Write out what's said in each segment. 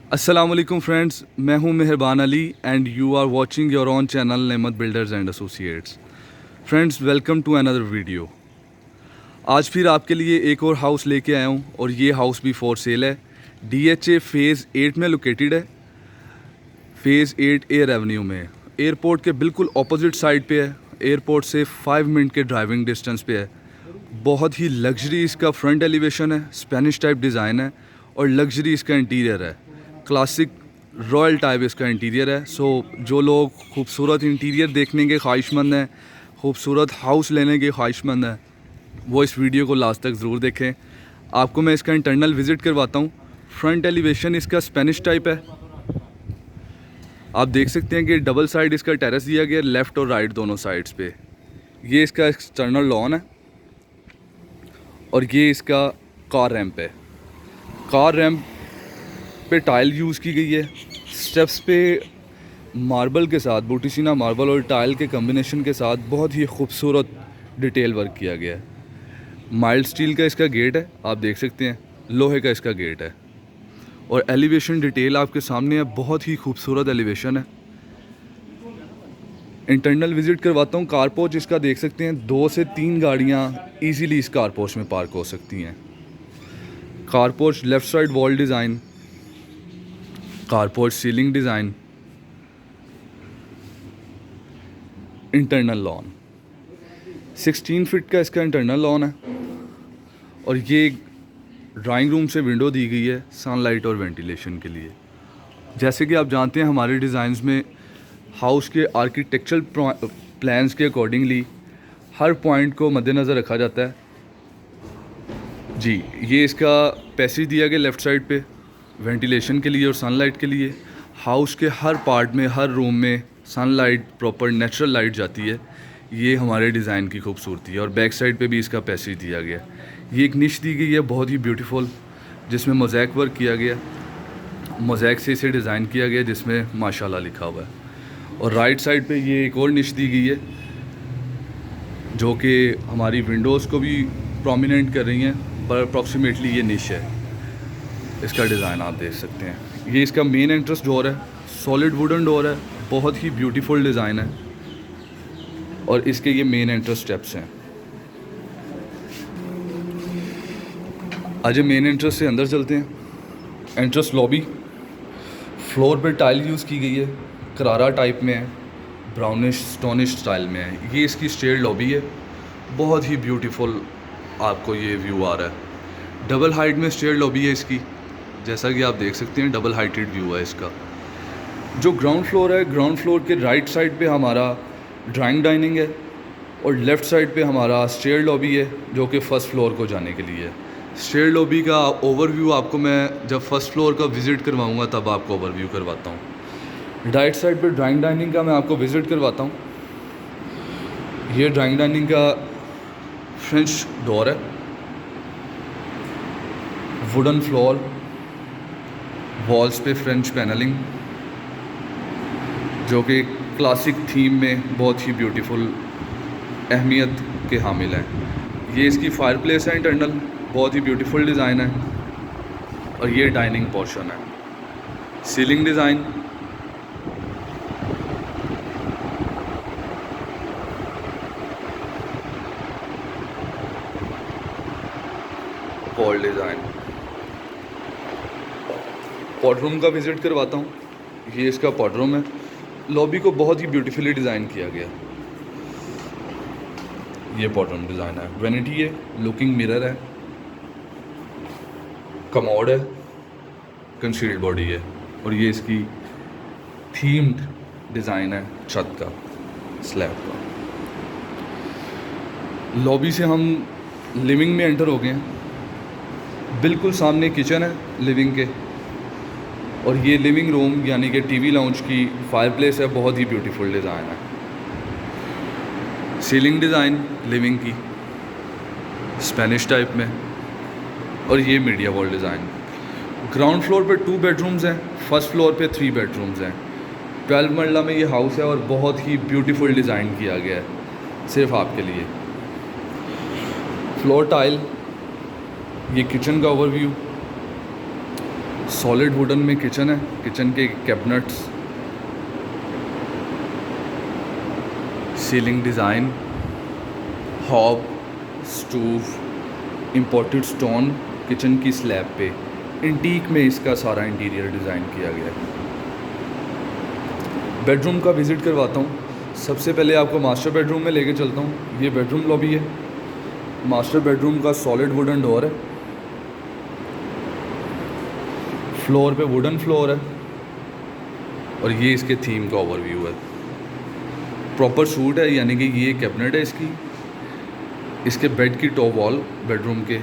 अस्सलाम वालेकुम फ्रेंड्स, मैं हूं Mehrban Ali and you are watching your own channel Nemat builders and associates. Friends, welcome to another video. आज फिर आपके लिए एक और हाउस लेके आया हूं और ये हाउस भी फॉर सेल है। DHA फ़ेज़ 8 में लोकेटेड है, फ़ेज़ 8 एयर एवेन्यू में। एयरपोर्ट के बिल्कुल अपोजिट साइड पे है, एयरपोर्ट से 5 मिनट के ड्राइविंग डिस्टेंस पे है। बहुत ही लग्जरी इसका फ्रंट एलिवेशन है, स्पेनिश टाइप डिज़ाइन है और लग्जरी इसका इंटीरियर है। क्लासिक रॉयल टाइप इसका इंटीरियर है। सो जो लोग खूबसूरत इंटीरियर देखने के ख्वाहिशमंद हैं, खूबसूरत हाउस लेने के ख्वाहिशमंद हैं, वो इस वीडियो को लास्ट तक ज़रूर देखें। आपको मैं इसका इंटरनल विज़िट करवाता हूँ। फ्रंट एलिवेशन इसका स्पेनिश टाइप है। आप देख सकते हैं कि डबल साइड इसका टेरेस दिया गया, लेफ़्ट और राइट दोनों साइड्स पे। ये इसका एक्सटर्नल लॉन है और ये इसका कार रैंप है। कार रैंप पे टाइल यूज़ की गई है। स्टेप्स पे मार्बल के साथ, बोटिसिना मार्बल और टाइल के कम्बिनेशन के साथ बहुत ही खूबसूरत डिटेल वर्क किया गया है। माइल्ड स्टील का इसका गेट है, आप देख सकते हैं, लोहे का इसका गेट है और एलिवेशन डिटेल आपके सामने है। बहुत ही खूबसूरत एलिवेशन है। इंटरनल विज़िट करवाता हूँ। कार पोर्च इसका देख सकते हैं, 2 से 3 गाड़ियाँ ईजीली इस कार पोर्च में पार्क हो सकती हैं। Car porch left side wall design, corporate ceiling design, internal lawn. 16 feet का इसका इंटरनल लॉन है और ये ड्राइंग रूम से विंडो दी गई है सनलाइट और वेंटिलेशन के लिए। जैसे कि आप जानते हैं, हमारे डिज़ाइंस में हाउस के आर्किटेक्चरल प्लान्स के अकॉर्डिंगली हर पॉइंट को मद्देनज़र रखा जाता है। जी, ये इसका पैसेज दिया गया लेफ़्ट साइड पे वेंटिलेशन के लिए और सनलाइट के लिए। हाउस के हर पार्ट में, हर रूम में सनलाइट, प्रॉपर नेचुरल लाइट जाती है। ये हमारे डिज़ाइन की खूबसूरती है और बैक साइड पे भी इसका पैसेज दिया गया। ये एक निश दी गई है बहुत ही ब्यूटीफुल, जिसमें मोज़ैक वर्क किया गया। मोज़ैक से इसे डिज़ाइन किया गया जिसमें माशाल्लाह लिखा हुआ है। और राइट साइड पे ये एक और निश दी गई है जो कि हमारी विंडोज़ को भी प्रोमिनेंट कर रही हैं, पर अप्रॉक्सीमेटली ये निश है। इसका डिज़ाइन आप देख सकते हैं। ये इसका मेन एंट्रेंस डोर है, सॉलिड वुडन डोर है, बहुत ही ब्यूटीफुल डिज़ाइन है और इसके ये मेन एंट्रेंस स्टेप्स हैं। आज मेन एंट्रेंस से अंदर चलते हैं। एंट्रेंस लॉबी, फ्लोर पे टाइल यूज़ की गई है, करारा टाइप में है, ब्राउनिश स्टोनिश स्टाइल में है। ये इसकी स्टेयर्ड लॉबी है, बहुत ही ब्यूटीफुल आपको ये व्यू आ रहा है। डबल हाइट में स्टेयर्ड लॉबी है इसकी, जैसा कि आप देख सकते हैं, डबल हाइटेड व्यू है इसका। जो ग्राउंड फ्लोर है, ग्राउंड फ्लोर के राइट साइड पे हमारा ड्राइंग डाइनिंग है और लेफ़्ट साइड पे हमारा स्टेयर लॉबी है जो कि फ़र्स्ट फ्लोर को जाने के लिए है। स्टेयर लॉबी का ओवरव्यू आपको मैं जब फर्स्ट फ्लोर का विज़िट करवाऊँगा तब आपको ओवरव्यू करवाता हूँ। राइट साइड पे ड्राइंग डाइनिंग का मैं आपको विज़िट करवाता हूँ। ये ड्राइंग डाइनिंग का फ्रेंच डोर है, वुडन फ्लोर, वॉल्स पे फ्रेंच पैनलिंग जो कि क्लासिक थीम में बहुत ही ब्यूटीफुल अहमियत के हामिल हैं। ये इसकी फायर प्लेस है इंटरनल, बहुत ही ब्यूटीफुल डिज़ाइन है और ये डाइनिंग पोर्शन है। Ceiling design, wall design. Pot room का विज़िट करवाता हूँ। ये इसका पॉट रूम है। लॉबी को बहुत ही ब्यूटीफुली डिज़ाइन किया गया। ये पॉट रूम डिज़ाइन है। वैनिटी है, लुकिंग मिरर है, कमोड है, कंसील्ड बॉडी है और ये इसकी थीम्ड डिज़ाइन है छत का, स्लैब का। लॉबी से हम लिविंग में एंटर हो गए हैं। बिल्कुल सामने किचन है लिविंग के और ये लिविंग रूम यानी कि टीवी लाउंज की फायर प्लेस है, बहुत ही ब्यूटीफुल डिज़ाइन है। सीलिंग डिज़ाइन लिविंग की स्पेनिश टाइप में और ये media wall design. Ground floor पे 2 बेडरूम्स हैं, फर्स्ट फ्लोर पे 3 बेडरूम्स हैं। 12 मरला में ये हाउस है और बहुत ही ब्यूटीफुल डिज़ाइन किया गया है सिर्फ आपके लिए। फ्लोर टाइल, ये किचन का ओवरव्यू, सॉलिड वुडन में किचन है, किचन के cabinets, ceiling design, hob, stove, imported stone kitchen की स्लैब पे, एंटीक में इसका सारा इंटीरियर डिज़ाइन किया गया है। बेडरूम का विज़िट करवाता हूँ। सबसे पहले आपको मास्टर बेडरूम में लेके चलता हूँ। ये बेडरूम लॉबी है। मास्टर बेडरूम का सॉलिड वुडन डोर है, फ्लोर पे वुडन फ्लोर है, और ये इसके थीम का ओवरव्यू है। प्रॉपर सूट है, यानी कि ये कैबिनेट है इसकी। इसके बेड की टॉप वॉल, बेडरूम के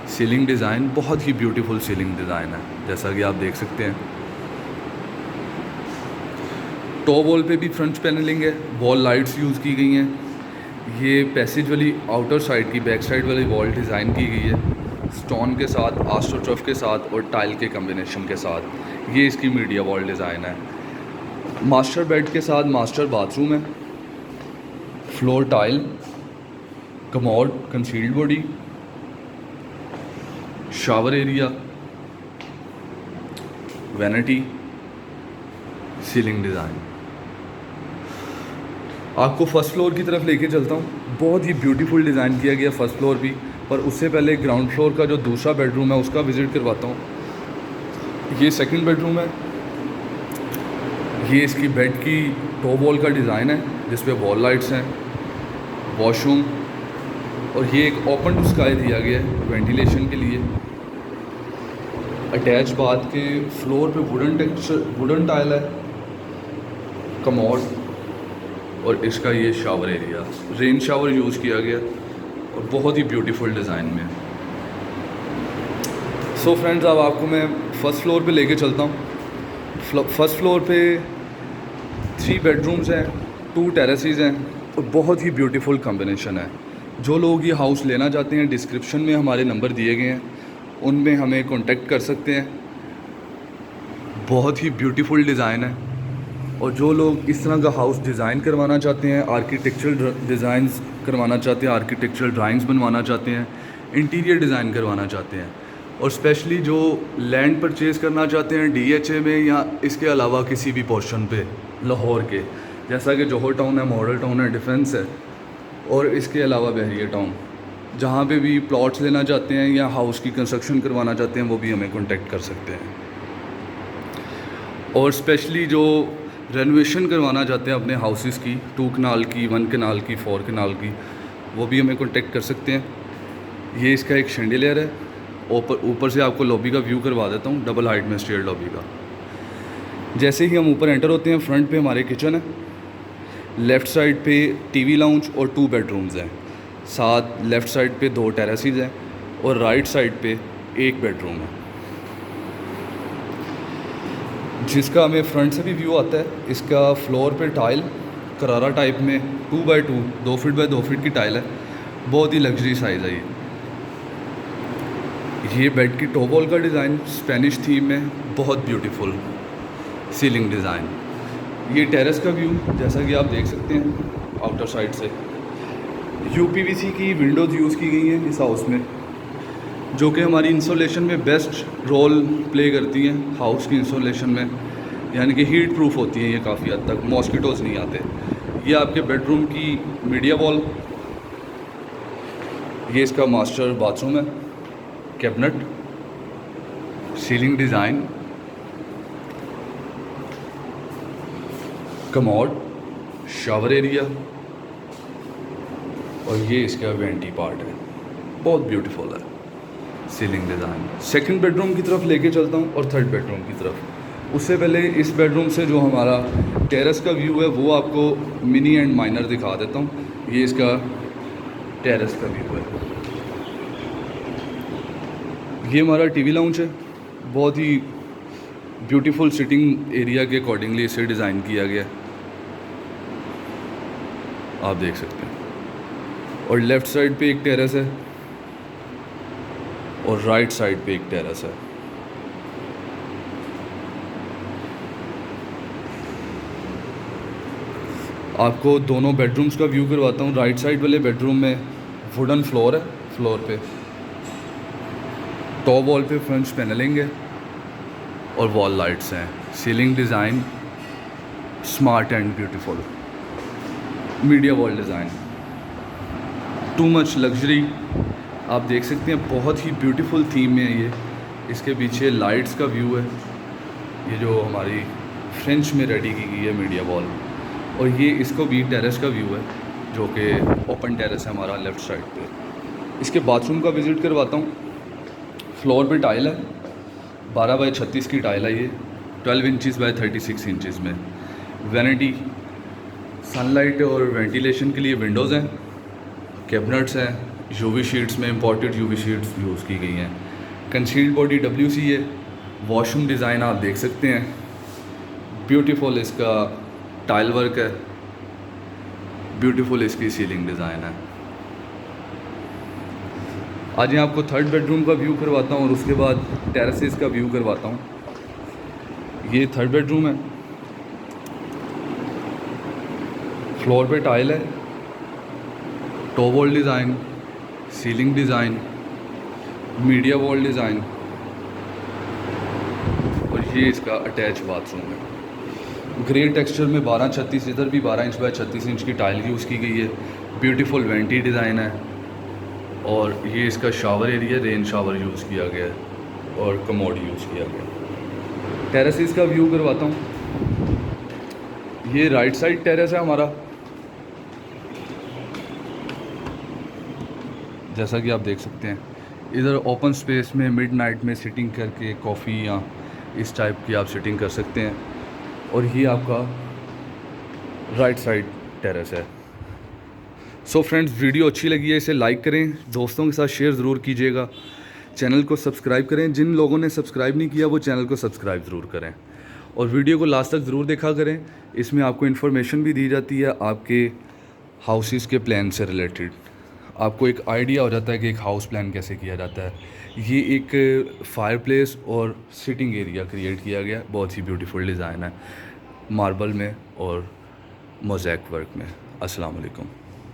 सीलिंग डिज़ाइन बहुत ही ब्यूटीफुल सीलिंग डिज़ाइन है, जैसा कि आप देख सकते हैं। टॉप वॉल पे भी फ्रंट पैनलिंग है, वॉल लाइट्स यूज़ की गई हैं। ये पैसेज वाली आउटर साइड की बैक साइड वाली वॉल डिज़ाइन की गई है स्टोन के साथ, आस्ट्रोटर्फ के साथ और टाइल के कम्बिनेशन के साथ। ये इसकी मीडिया वॉल डिज़ाइन है। मास्टर बेड के साथ मास्टर बाथरूम है, floor tile, commode, concealed body, shower area, vanity, ceiling design. आपको फर्स्ट फ्लोर की तरफ लेके चलता हूँ। बहुत ही ब्यूटीफुल डिज़ाइन किया गया फर्स्ट फ्लोर भी, पर उससे पहले ग्राउंड फ्लोर का जो दूसरा बेडरूम है उसका विज़िट करवाता हूँ। ये सेकंड बेडरूम है। ये इसकी बेड की टॉप वॉल का डिज़ाइन है, जिस पे वॉल लाइट्स हैं, वॉशरूम, और ये एक ओपन टू स्काई दिया गया है वेंटिलेशन के लिए। अटैच बाथ के फ्लोर पे वुडन टाइल है, कमोड, और इसका ये shower area, rain shower use किया गया और बहुत ही ब्यूटीफुल डिज़ाइन में। सो फ्रेंड्स, अब आपको मैं फ़र्स्ट फ्लोर पे लेके चलता हूँ। फर्स्ट फ्लोर पे 3 बेडरूम्स हैं, 2 टेरेसेस हैं और बहुत ही ब्यूटीफुल कॉम्बिनेशन है। जो लोग ये हाउस लेना चाहते हैं, डिस्क्रिप्शन में हमारे नंबर दिए गए हैं, उनमें हमें कांटेक्ट कर सकते हैं। बहुत ही ब्यूटीफुल डिज़ाइन है, और जो लोग इस तरह का हाउस डिज़ाइन करवाना चाहते हैं, आर्किटेक्चरल डिज़ाइंस करवाना चाहते हैं, आर्किटेक्चरल ड्राइंग्स बनवाना चाहते हैं, इंटीरियर डिज़ाइन करवाना चाहते हैं, और स्पेशली जो लैंड परचेज़ करना चाहते हैं DHA में या इसके अलावा किसी भी पोर्शन पे लाहौर के, जैसा कि जौहर टाउन है, मॉडल टाउन है, डिफेंस है, और इसके अलावा बहरिया टाउन, जहाँ पे भी प्लॉट्स लेना चाहते हैं या हाउस की कंस्ट्रक्शन करवाना चाहते हैं, वो भी हमें कॉन्टेक्ट कर सकते हैं। और स्पेशली जो रेनोवेशन करवाना चाहते हैं अपने हाउसेस की, 2 कनाल की, 1 कनाल की, 4 कनाल की, वो भी हमें कॉन्टेक्ट कर सकते हैं। ये इसका एक शैंडिलियर है। ऊपर से आपको लॉबी का व्यू करवा देता हूँ, डबल हाइट में स्टेयर लॉबी का। जैसे ही हम ऊपर एंटर होते हैं, फ्रंट पे हमारे किचन है, लेफ़्ट साइड पे TV लाउंज और 2 बेडरूम्स हैं, साथ लेफ़्ट साइड पे 2 टेरेसेस हैं, और राइट साइड पे 1 बेडरूम है, जिसका हमें फ्रंट से भी व्यू आता है। इसका फ्लोर पे टाइल करारा टाइप में 2x2, 2 फीट बाय 2 फीट की टाइल है। बहुत ही लग्जरी साइज़ है ये बेड की टॉप वॉल का डिज़ाइन स्पेनिश थीम में, बहुत ब्यूटीफुल सीलिंग डिज़ाइन। ये टेरेस का व्यू, जैसा कि आप देख सकते हैं आउटर साइड से। UPVC की विंडोज़ यूज़ की गई हैं इस हाउस में, जो कि हमारी इंसोलेशन में बेस्ट रोल प्ले करती हैं हाउस की इंसोलेशन में, यानी कि हीट प्रूफ होती हैं ये काफ़ी हद तक, मॉस्किटोज़ नहीं आते। ये आपके बेडरूम की मीडिया वॉल, ये इसका मास्टर बाथरूम है, cabinet, ceiling design, commode, shower area, और ये इसका वेंटी पार्ट है। बहुत ब्यूटीफुल है सीलिंग डिज़ाइन। सेकंड बेडरूम की तरफ लेके चलता हूँ और थर्ड बेडरूम की तरफ। उससे पहले इस बेडरूम से जो हमारा टेरेस का व्यू है वो आपको मिनी एंड माइनर दिखा देता हूँ। ये इसका टेरेस का व्यू है। ये हमारा TV लाउंज है, बहुत ही ब्यूटीफुल सिटिंग एरिया के अकॉर्डिंगली इसे डिज़ाइन किया गया, आप देख सकते हैं। और लेफ़्ट साइड पे एक टेरेस है और राइट साइड पे एक टेरेस है। आपको दोनों बेडरूम्स का व्यू करवाता हूँ। राइट साइड वाले बेडरूम में वुडन फ्लोर है, फ्लोर पे टॉप वॉल पे फ्रेंच पैनलिंग है, और वॉल लाइट्स हैं। Ceiling design smart and beautiful, media wall design, too much luxury. आप देख सकते हैं बहुत ही ब्यूटीफुल थीम में है ये। इसके पीछे लाइट्स का व्यू है, ये जो हमारी फ्रेंच में रेडी की गई है मीडिया वॉल। और ये इसको भी टेरेस का व्यू है, जो कि ओपन टेरेस है हमारा लेफ़्ट साइड पे। इसके बाथरूम का विज़िट करवाता हूँ। फ्लोर पे टाइल है, 12 बाई 36 की टाइल है ये, 12 इंचज़ बाई 36 इंचज़ में। वैनिटी, सनलाइट और वेंटिलेशन के लिए विंडोज़ हैं, कैबिनेट्स हैं, यूवी शीट्स में इंपोर्टेड यूवी शीट्स यूज़ की गई हैं। कंसील्ड बॉडी WC है। वॉशरूम डिज़ाइन आप देख सकते हैं, ब्यूटीफुल इसका टाइल वर्क है, ब्यूटीफुल इसकी सीलिंग डिज़ाइन है। आज मैं आपको थर्ड बेडरूम का व्यू करवाता हूँ और उसके बाद टेरेसेस का व्यू करवाता हूँ। ये थर्ड बेडरूम है, फ्लोर पे टाइल है, top wall design, ceiling design, media wall design, और ये इसका अटैच बाथरूम है। ग्रे टेक्सचर में 12-36, इधर भी 12 इंच बाय 36 इंच की टाइल यूज़ की गई है। ब्यूटीफुल वेंटी डिज़ाइन है। और ये इसका shower area, rain shower use किया गया है और कमोड यूज़ किया गया। टेरेसेस का व्यू करवाता हूँ। ये राइट साइड टेरेस है हमारा, जैसा कि आप देख सकते हैं। इधर ओपन स्पेस में मिडनाइट में सिटिंग करके कॉफ़ी या इस टाइप की आप सिटिंग कर सकते हैं। और ये आपका राइट साइड टेरेस है। सो फ्रेंड्स, वीडियो अच्छी लगी है इसे लाइक करें, दोस्तों के साथ शेयर ज़रूर कीजिएगा, चैनल को सब्सक्राइब करें। जिन लोगों ने सब्सक्राइब नहीं किया वो चैनल को सब्सक्राइब ज़रूर करें और वीडियो को लास्ट तक ज़रूर देखा करें। इसमें आपको इन्फॉर्मेशन भी दी जाती है आपके हाउसेस के प्लान से रिलेटेड। आपको एक आइडिया हो जाता है कि एक हाउस प्लान कैसे किया जाता है। ये एक फायर प्लेस और सिटिंग एरिया क्रिएट किया गया, बहुत ही ब्यूटीफुल डिज़ाइन है, मार्बल में और मोज़ैक वर्क में। अस्सलाम वालेकुम।